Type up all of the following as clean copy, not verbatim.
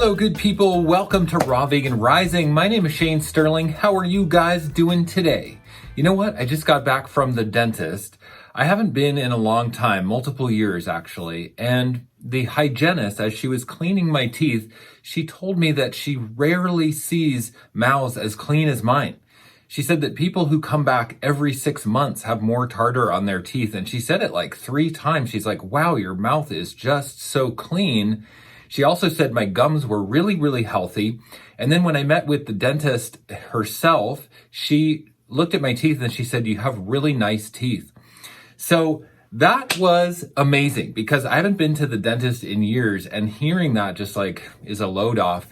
Hello, good people. Welcome to Raw Vegan Rising. My name is Shane Sterling. How are you guys doing today? You know what? I just got back from the dentist. I haven't been in a long time, multiple years actually. And the hygienist, as she was cleaning my teeth, she told me that she rarely sees mouths as clean as mine. She said that people who come back every 6 months have more tartar on their teeth. And she said it like 3 times. She's like, wow, your mouth is just so clean. She also said my gums were really, really healthy. And then when I met with the dentist herself, she looked at my teeth and she said, you have really nice teeth. So that was amazing because I haven't been to the dentist in years, and hearing that just like is a load off.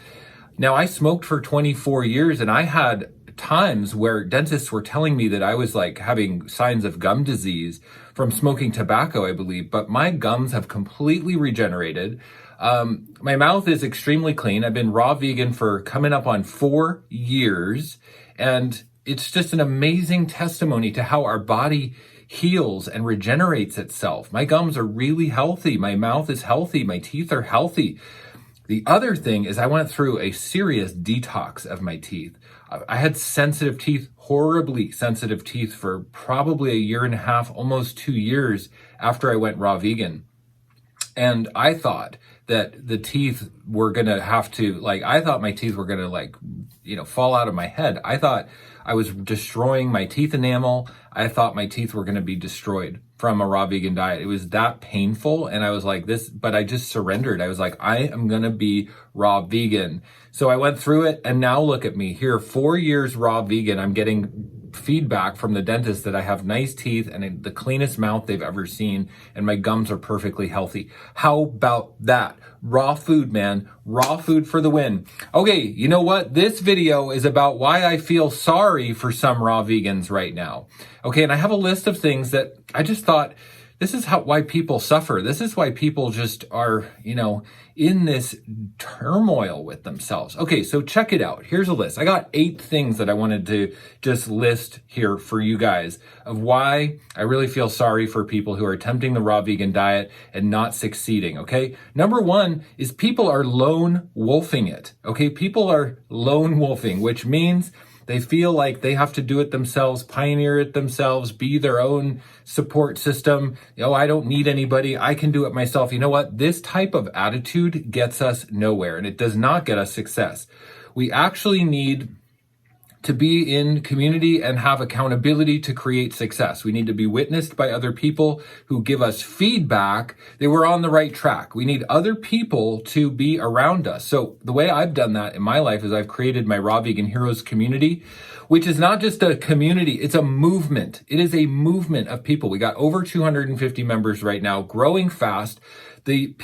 Now, I smoked for 24 years and I had times where dentists were telling me that I was like having signs of gum disease from smoking tobacco, I believe, but my gums have completely regenerated. My mouth is extremely clean. I've been raw vegan for coming up on 4 years, and it's just an amazing testimony to how our body heals and regenerates itself. My gums are really healthy. My mouth is healthy. My teeth are healthy. The other thing is I went through a serious detox of my teeth. I had sensitive teeth, horribly sensitive teeth, for probably 1.5 years, almost 2 years after I went raw vegan. And I thought that the teeth were going to have to, I thought my teeth were going to fall out of my head. I thought I was destroying my teeth enamel. I thought my teeth were going to be destroyed from a raw vegan diet. It was that painful. And I was like but I just surrendered. I was like, I am going to be raw vegan. So I went through it, and now look at me here, 4 years raw vegan. I'm getting feedback from the dentist that I have nice teeth and the cleanest mouth they've ever seen, and my gums are perfectly healthy. How about that? Raw food, man. Raw food for the win. Okay, you know what? This video is about why I feel sorry for some raw vegans right now. Okay, and I have a list of things that I just thought, this is why people suffer. This is why people just are, in this turmoil with themselves. Okay, so check it out. Here's a list. I got 8 things that I wanted to just list here for you guys of why I really feel sorry for people who are attempting the raw vegan diet and not succeeding, okay? Number 1 is people are lone wolfing it, okay? People are lone wolfing, which means they feel like they have to do it themselves, pioneer it themselves, be their own support system. I don't need anybody. I can do it myself. You know what? This type of attitude gets us nowhere, and it does not get us success. We actually need to be in community and have accountability to create success. We need to be witnessed by other people who give us feedback that we're on the right track. We need other people to be around us. So the way I've done that in my life is I've created my Raw Vegan Heroes community, which is not just a community, it's a movement. It is a movement of people. We got over 250 members right now, growing fast. The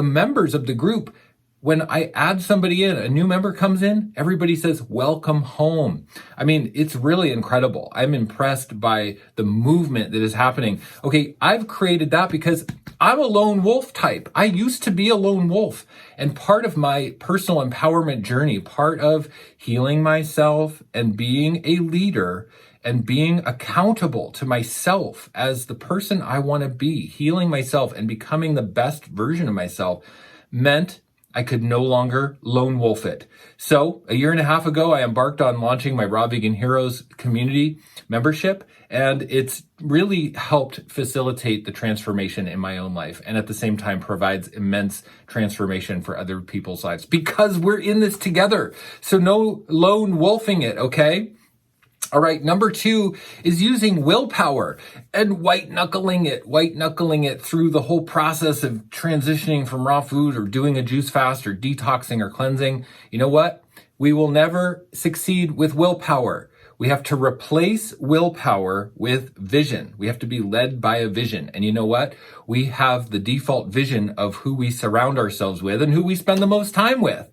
members of the group, when I add somebody in, a new member comes in, everybody says, welcome home. I mean, it's really incredible. I'm impressed by the movement that is happening. Okay, I've created that because I'm a lone wolf type. I used to be a lone wolf. And part of my personal empowerment journey, part of healing myself and being a leader and being accountable to myself as the person I want to be, healing myself and becoming the best version of myself, meant I could no longer lone wolf it. So 1.5 years ago, I embarked on launching my Raw Vegan Heroes community membership, and it's really helped facilitate the transformation in my own life, and at the same time provides immense transformation for other people's lives because we're in this together. So no lone wolfing it, okay? All right, number 2 is using willpower and white knuckling it through the whole process of transitioning from raw food or doing a juice fast or detoxing or cleansing. You know what? We will never succeed with willpower. We have to replace willpower with vision. We have to be led by a vision. And you know what? We have the default vision of who we surround ourselves with and who we spend the most time with.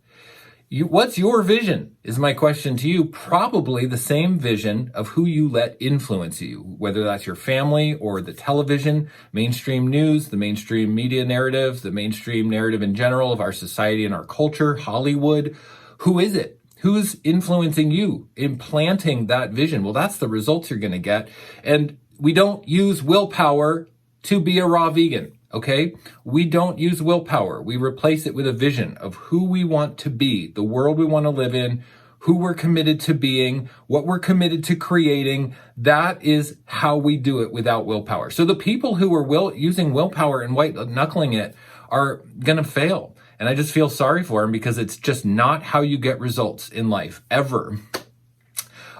What's your vision is my question to you. Probably the same vision of who you let influence you, whether that's your family or the television, mainstream news, the mainstream media narrative, the mainstream narrative in general of our society and our culture, Hollywood. Who is it? Who's influencing you, implanting that vision? Well, that's the results you're going to get. And we don't use willpower to be a raw vegan. Okay? We don't use willpower. We replace it with a vision of who we want to be, the world we want to live in, who we're committed to being, what we're committed to creating. That is how we do it without willpower. So the people who are using willpower and white knuckling it are going to fail. And I just feel sorry for them because it's just not how you get results in life, ever.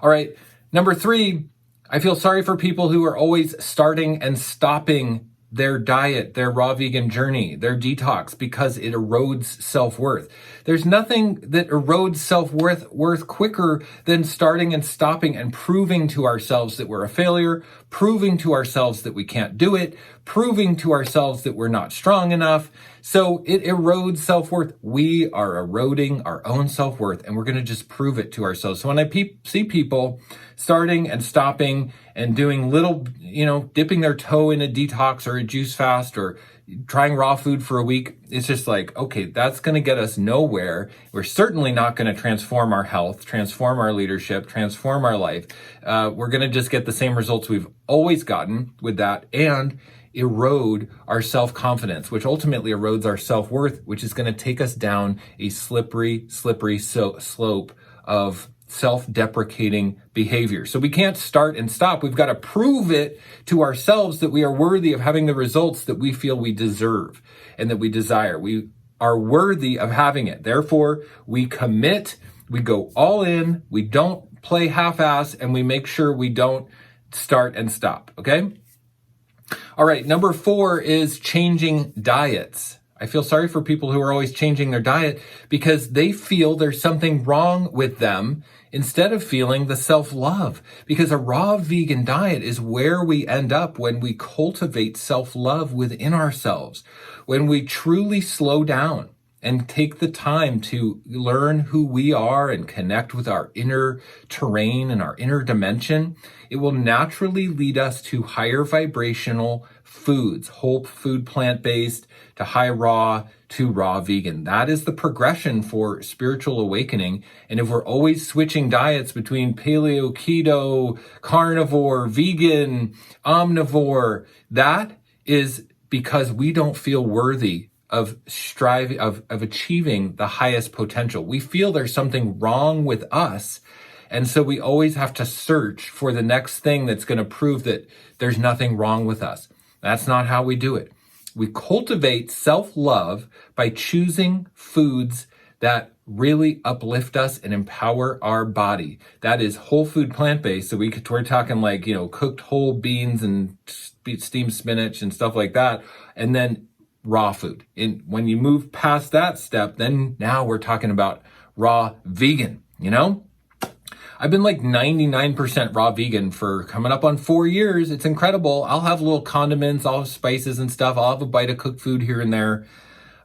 All right. Number 3, I feel sorry for people who are always starting and stopping their diet, their raw vegan journey, their detox, because it erodes self-worth. There's nothing that erodes self-worth quicker than starting and stopping and proving to ourselves that we're a failure, proving to ourselves that we can't do it, proving to ourselves that we're not strong enough. So it erodes self-worth. We are eroding our own self-worth, and we're going to just prove it to ourselves. So when I see people starting and stopping and doing little, dipping their toe in a detox or a juice fast or trying raw food for a week, it's just like, okay, that's going to get us nowhere. We're certainly not going to transform our health, transform our leadership, transform our life. We're going to just get the same results we've always gotten with that and erode our self-confidence, which ultimately erodes our self-worth, which is going to take us down a slippery slope of self-deprecating behavior. So we can't start and stop. We've got to prove it to ourselves that we are worthy of having the results that we feel we deserve and that we desire. We are worthy of having it. Therefore, we commit, we go all in, we don't play half-ass, and we make sure we don't start and stop, okay? All right, number 4 is changing diets. I feel sorry for people who are always changing their diet because they feel there's something wrong with them instead of feeling the self-love. Because a raw vegan diet is where we end up when we cultivate self-love within ourselves, when we truly slow down and take the time to learn who we are and connect with our inner terrain and our inner dimension. It will naturally lead us to higher vibrational foods, whole food, plant-based, to high raw, to raw vegan. That is the progression for spiritual awakening. And if we're always switching diets between paleo, keto, carnivore, vegan, omnivore, that is because we don't feel worthy of striving, of achieving the highest potential. We feel there's something wrong with us. And so we always have to search for the next thing that's going to prove that there's nothing wrong with us. That's not how we do it. We cultivate self-love by choosing foods that really uplift us and empower our body. That is whole food, plant-based. So we're talking like, cooked whole beans and steamed spinach and stuff like that. And then raw food. And when you move past that step, then now we're talking about raw vegan, I've been like 99% raw vegan for coming up on 4 years. It's incredible. I'll have little condiments, I'll have spices and stuff. I'll have a bite of cooked food here and there.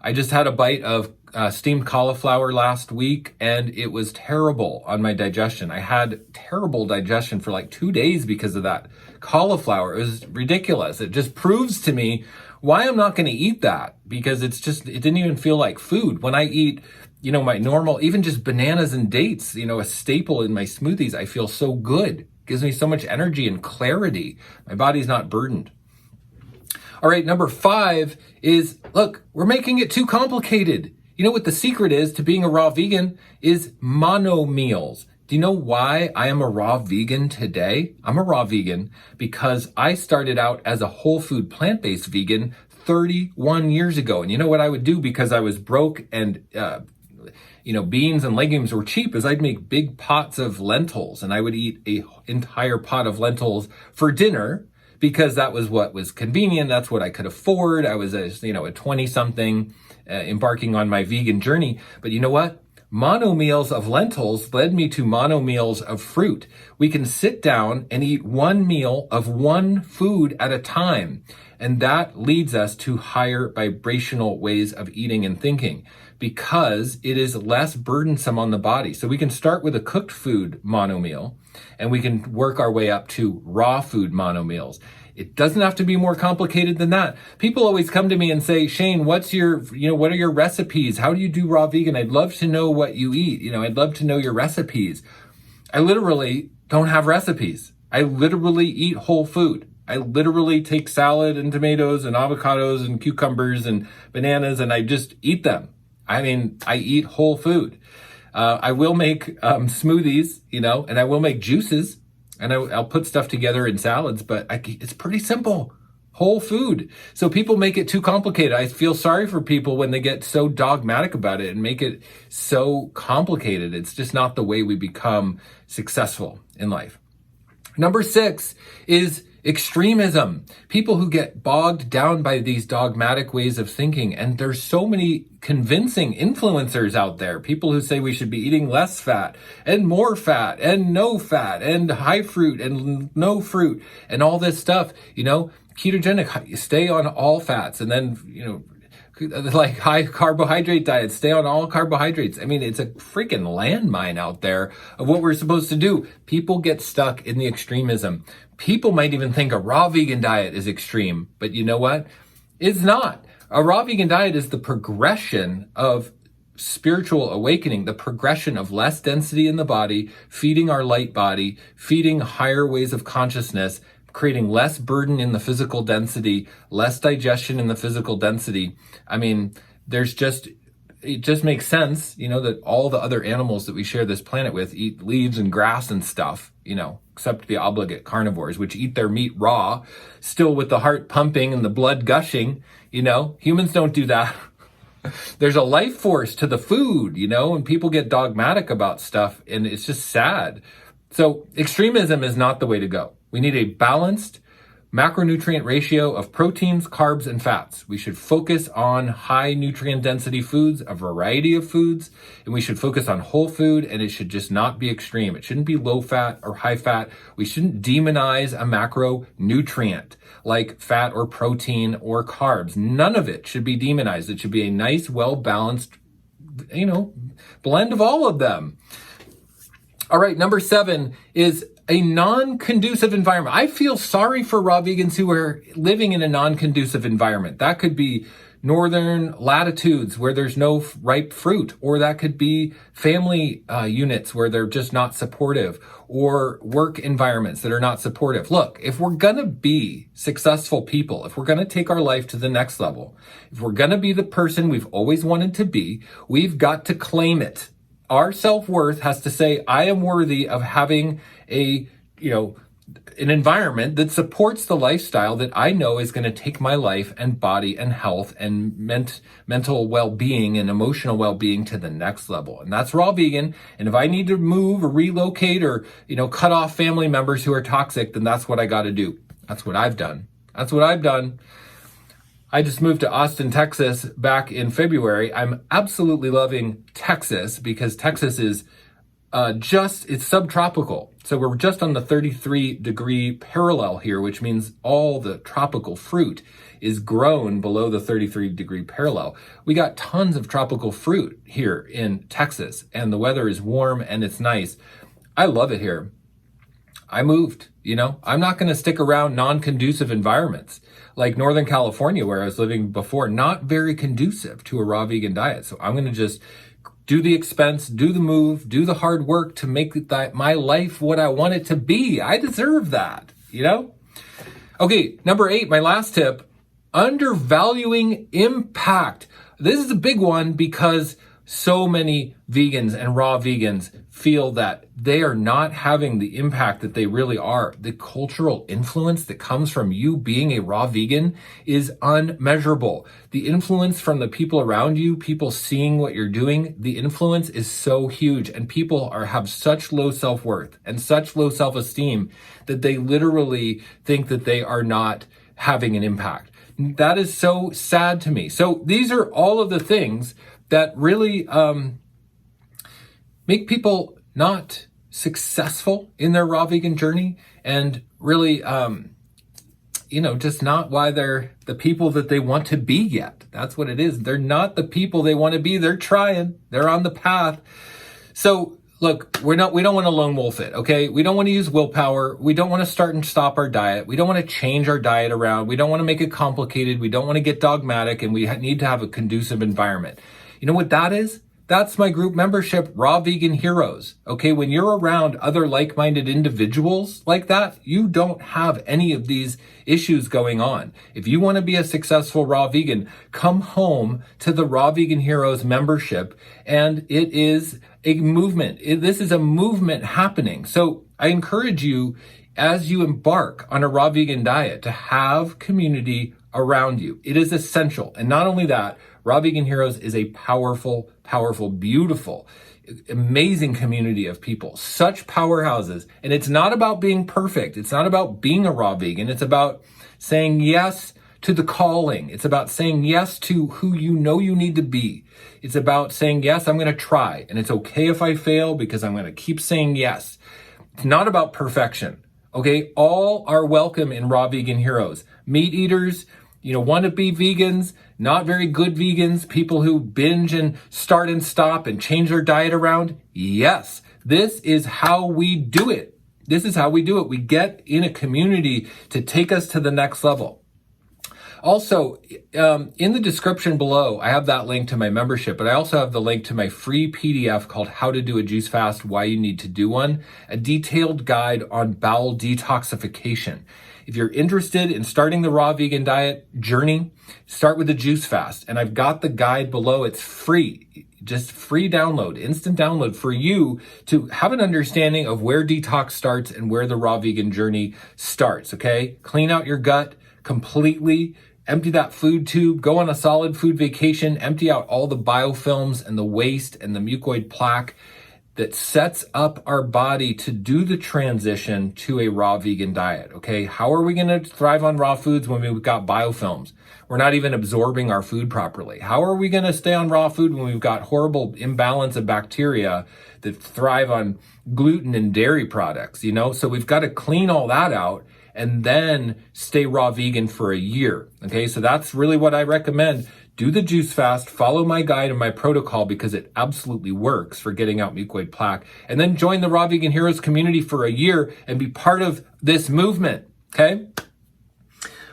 I just had a bite of steamed cauliflower last week, and it was terrible on my digestion. I had terrible digestion for like 2 days because of that cauliflower. It was ridiculous. It just proves to me why I'm not going to eat that, because it didn't even feel like food. When I eat, my normal, even just bananas and dates, a staple in my smoothies, I feel so good. It gives me so much energy and clarity. My body's not burdened. All right, number 5 is, look, we're making it too complicated. You know what the secret is to being a raw vegan is mono meals. Do you know why I am a raw vegan today? I'm a raw vegan because I started out as a whole food plant-based vegan 31 years ago. And you know what I would do because I was broke and, beans and legumes were cheap, is I'd make big pots of lentils and I would eat an entire pot of lentils for dinner because that was what was convenient. That's what I could afford. I was a 20-something embarking on my vegan journey. But you know what? Mono meals of lentils led me to mono meals of fruit. We can sit down and eat one meal of one food at a time. And that leads us to higher vibrational ways of eating and thinking because it is less burdensome on the body. So we can start with a cooked food mono meal and we can work our way up to raw food mono meals. It doesn't have to be more complicated than that. People always come to me and say, Shane, what are your recipes? How do you do raw vegan? I'd love to know what you eat. I'd love to know your recipes. I literally don't have recipes. I literally eat whole food. I literally take salad and tomatoes and avocados and cucumbers and bananas and I just eat them. I mean, I eat whole food. I will make smoothies, and I will make juices and I'll put stuff together in salads, but it's pretty simple. Whole food. So people make it too complicated. I feel sorry for people when they get so dogmatic about it and make it so complicated. It's just not the way we become successful in life. Number 6 is extremism. People who get bogged down by these dogmatic ways of thinking. And there's so many convincing influencers out there. People who say we should be eating less fat and more fat and no fat and high fruit and no fruit and all this stuff, ketogenic, stay on all fats, and then, like high carbohydrate diets, stay on all carbohydrates. I mean, it's a freaking landmine out there of what we're supposed to do. People get stuck in the extremism. People might even think a raw vegan diet is extreme, but you know what? It's not. A raw vegan diet is the progression of spiritual awakening, the progression of less density in the body, feeding our light body, feeding higher ways of consciousness, creating less burden in the physical density, less digestion in the physical density. I mean, it just makes sense, that all the other animals that we share this planet with eat leaves and grass and stuff, except the obligate carnivores, which eat their meat raw, still with the heart pumping and the blood gushing. Humans don't do that. There's a life force to the food, and people get dogmatic about stuff, and it's just sad. So extremism is not the way to go. We need a balanced macronutrient ratio of proteins, carbs, and fats. We should focus on high nutrient density foods, a variety of foods, and we should focus on whole food, and it should just not be extreme. It shouldn't be low fat or high fat. We shouldn't demonize a macronutrient like fat or protein or carbs. None of it should be demonized. It should be a nice, well-balanced, blend of all of them. All right, number 7 is a non-conducive environment. I feel sorry for raw vegans who are living in a non-conducive environment. That could be northern latitudes where there's no ripe fruit, or that could be family units where they're just not supportive, or work environments that are not supportive. Look, if we're gonna be successful people, if we're gonna take our life to the next level, if we're gonna be the person we've always wanted to be, we've got to claim it. Our self-worth has to say, I am worthy of having an environment that supports the lifestyle that I know is going to take my life and body and health and mental well-being and emotional well-being to the next level. And that's raw vegan. And if I need to move or relocate or, cut off family members who are toxic, then that's what I got to do. That's what I've done. I just moved to Austin, Texas back in February. I'm absolutely loving Texas because Texas is it's subtropical. So we're just on the 33-degree parallel here, which means all the tropical fruit is grown below the 33-degree parallel. We got tons of tropical fruit here in Texas, and the weather is warm and it's nice. I love it here. I moved, I'm not going to stick around non-conducive environments like Northern California, where I was living before, not very conducive to a raw vegan diet. So I'm going to just do the expense, do the move, do the hard work to make my life what I want it to be. I deserve that, Okay, number 8, my last tip, undervaluing impact. This is a big one because so many vegans and raw vegans feel that they are not having the impact that they really are. The cultural influence that comes from you being a raw vegan is unmeasurable. The influence from the people around you, people seeing what you're doing, the influence is so huge, and people have such low self-worth and such low self-esteem that they literally think that they are not having an impact. That is so sad to me. So these are all of the things that really make people not successful in their raw vegan journey, and really, just not why they're the people that they want to be yet. That's what it is. They're not the people they want to be. They're trying. They're on the path. So look, we don't want to lone wolf it, okay? We don't want to use willpower. We don't want to start and stop our diet. We don't want to change our diet around. We don't want to make it complicated. We don't want to get dogmatic, and we need to have a conducive environment. You know what that is? That's my group membership, Raw Vegan Heroes. Okay, when you're around other like-minded individuals like that, you don't have any of these issues going on. If you want to be a successful raw vegan, come home to the Raw Vegan Heroes membership, and it is a movement. This is a movement happening. So I encourage you, as you embark on a raw vegan diet, to have community around you. It is essential. And not only that, Raw Vegan Heroes is a powerful, beautiful, amazing community of people, such powerhouses. And it's not about being perfect. It's not about being a raw vegan. It's about saying yes to the calling. It's about saying yes to who you know you need to be. It's about saying, yes, I'm going to try. And it's okay if I fail because I'm going to keep saying yes. It's not about perfection. Okay, all are welcome in Raw Vegan Heroes. Meat eaters, want to be vegans, not very good vegans, people who binge and start and stop and change their diet around. Yes, this is how we do it. This is how we do it. We get in a community to take us to the next level. Also, in the description below, I have that link to my membership, but I also have the link to my free PDF called How to Do a Juice Fast, Why You Need to Do One, a detailed guide on bowel detoxification. If you're interested in starting the raw vegan diet journey, start with the juice fast. And I've got the guide below. It's free, just free download, instant download for you to have an understanding of where detox starts and where the raw vegan journey starts, okay? Clean out your gut completely. Empty that food tube, go on a solid food vacation, empty out all the biofilms and the waste and the mucoid plaque that sets up our body to do the transition to a raw vegan diet, okay? How are we gonna thrive on raw foods when we've got biofilms? We're not even absorbing our food properly. How are we gonna stay on raw food when we've got horrible imbalance of bacteria that thrive on gluten and dairy products, So we've got to clean all that out and then stay raw vegan for a year. Okay, so that's really what I recommend. Do the juice fast, follow my guide and my protocol because it absolutely works for getting out mucoid plaque. And then join the Raw Vegan Heroes community for a year and be part of this movement, okay?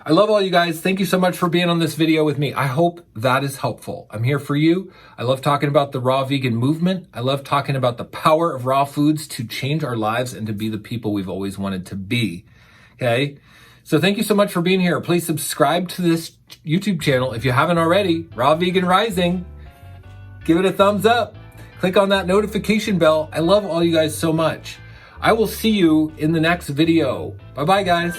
I love all you guys. Thank you so much for being on this video with me. I hope that is helpful. I'm here for you. I love talking about the raw vegan movement. I love talking about the power of raw foods to change our lives and to be the people we've always wanted to be. Okay, so thank you so much for being here. Please subscribe to this YouTube channel if you haven't already. Raw Vegan Rising. Give it a thumbs up. Click on that notification bell. I love all you guys so much. I will see you in the next video. Bye-bye, guys.